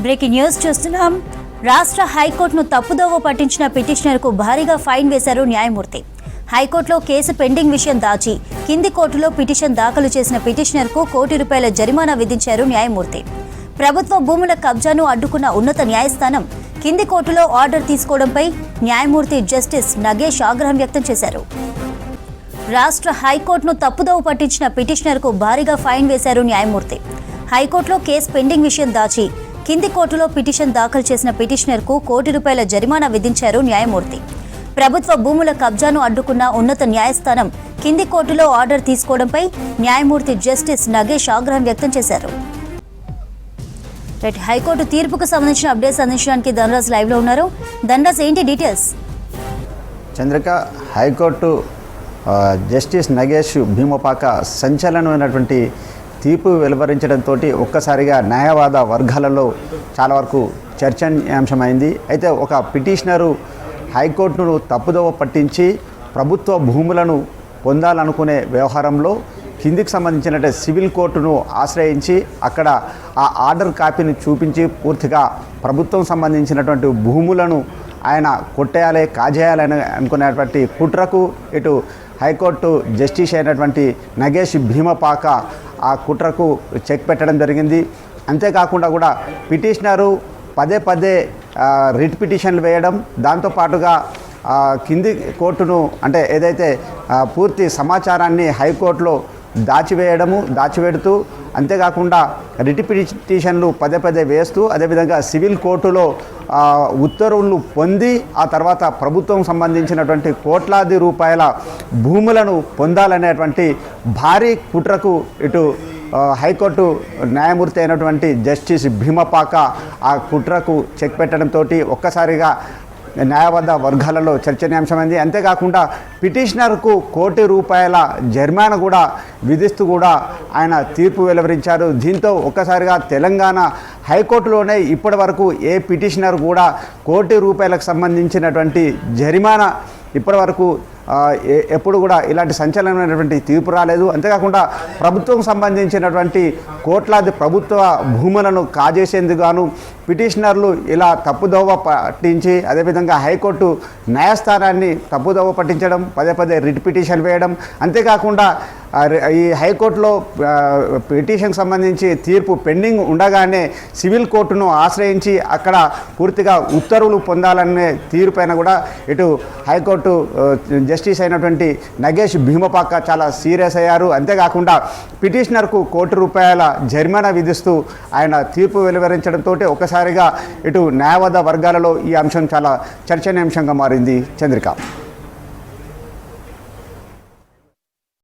Breaking news చూస్తున్నాం. రాష్ట్ర హైకోర్టును తప్పుదోవ పట్టించిన పిటిషనర్కు భారీగా ఫైన్ వేశారు న్యాయమూర్తి. హైకోర్టులో కేసు పెండింగ్ విషయం దాచి కింది కోర్టులో పిటిషన్ దాఖలు చేసిన పిటిషనర్కు ₹1 కోటి జరిమానా విధించారు న్యాయమూర్తి. ప్రభుత్వ భూముల కబ్జాను అడ్డుకున్న ఉన్నత న్యాయస్థానం కింది కోర్టులో ఆర్డర్ తీసుకోవడంపై న్యాయమూర్తి జస్టిస్ నగేష్ ఆగ్రహం వ్యక్తం చేశారు. రాష్ట్ర హైకోర్టును తప్పుదోవ పట్టించిన పిటిషనర్కు భారీగా ఫైన్ వేశారు న్యాయమూర్తి. హైకోర్టులో కేసు పెండింగ్ విషయం దాచి కింది కోర్టులో పిటిషన్ దాఖలు చేసిన పిటిషనర్కు ₹1 కోటి జరిమానా విధించారు న్యాయమూర్తి. ప్రభుత్వ భూముల కబ్జాను అడ్డుకున్న ఉన్నత న్యాయస్థానం కింది కోర్టులో ఆర్డర్ తీసుకోవడంపై న్యాయమూర్తి జస్టిస్ నగేష్ ఆగ్రహం వ్యక్తం చేశారు. హైకోర్టు తీర్పుకు సంబంధించిన అప్డేట్స్ అందించడానికి ధనరాజ్ లైవ్ లో ఉన్నారు. ధనరాజ్, ఏంటి details? Chandrika, high court justice Nagesh Bheemapaka సంచలనమైనటువంటి తీర్పు వెలువరించడంతో ఒక్కసారిగా న్యాయవాద వర్గాలలో చాలా వరకు చర్చనీయాంశమైంది. అయితే ఒక పిటిషనరు హైకోర్టును తప్పుదోవ పట్టించి ప్రభుత్వ భూములను పొందాలనుకునే వ్యవహారంలో కిందికి సంబంధించిన సివిల్ కోర్టును ఆశ్రయించి అక్కడ ఆ ఆర్డర్ కాపీని చూపించి పూర్తిగా ప్రభుత్వం సంబంధించినటువంటి భూములను ఆయన కొట్టేయాలి, కాజేయాలని అనుకునేటువంటి కుట్రకు ఇటు హైకోర్టు జస్టిస్ అయినటువంటి నగేష్ భీమపాక ఆ కుట్రకు చెక్ పెట్టడం జరిగింది. అంతేకాకుండా కూడా పిటిషనరు పదే రిట్ పిటిషన్లు వేయడం, దాంతోపాటుగా కింది కోర్టును అంటే ఏదైతే పూర్తి సమాచారాన్ని హైకోర్టులో దాచివేడుతూ అంతేకాకుండా రిట్ పిటిషన్లు పదే వేస్తూ అదేవిధంగా సివిల్ కోర్టులో ఉత్తర్వులు పొంది ఆ తర్వాత ప్రభుత్వం సంబంధించినటువంటి కోట్లాది రూపాయల భూములను పొందాలనేటువంటి భారీ కుట్రకు ఇటు హైకోర్టు న్యాయమూర్తి అయినటువంటి జస్టిస్ భీమపాక ఆ కుట్రకు చెక్ పెట్టడంతో ఒక్కసారిగా న్యాయవాద వర్గాలలో చర్చనీయాంశమైంది. అంతేకాకుండా పిటిషనర్కు ₹1 కోటి జరిమానా కూడా విధిస్తూ కూడా ఆయన తీర్పు వెలువరించారు. దీంతో ఒక్కసారిగా తెలంగాణ హైకోర్టులోనే ఇప్పటి వరకు ఏ పిటిషనర్ కూడా ₹1 కోటి సంబంధించినటువంటి జరిమానా ఇప్పటి వరకు ఎప్పుడు కూడా ఇలాంటి సంచలనమైనటువంటి తీర్పు రాలేదు. అంతేకాకుండా ప్రభుత్వం సంబంధించినటువంటి కోట్లాది ప్రభుత్వ భూములను కాజేసేందుకు గాను పిటిషనర్లు ఇలా తప్పుదోవ పట్టించి అదేవిధంగా హైకోర్టు న్యాయస్థానాన్ని తప్పుదోవ పట్టించడం, పదే రిట్ పిటిషన్ వేయడం, అంతేకాకుండా ఈ హైకోర్టులో పిటిషన్కి సంబంధించి తీర్పు పెండింగ్ ఉండగానే సివిల్ కోర్టును ఆశ్రయించి అక్కడ పూర్తిగా ఉత్తర్వులు పొందాలనే తీరుపైన కూడా ఇటు హైకోర్టు జస్టిస్ అయినటువంటి నగేష్ భీమపాక చాలా సీరియస్ అయ్యారు. అంతేకాకుండా పిటిషనర్కు ₹1 కోటి జరిమానా విధిస్తూ ఆయన తీర్పు వెలువరించడంతో ఒకసారిగా ఇటు న్యాయవాద వర్గాలలో ఈ అంశం చాలా చర్చనీయాంశంగా మారింది. చంద్రిక.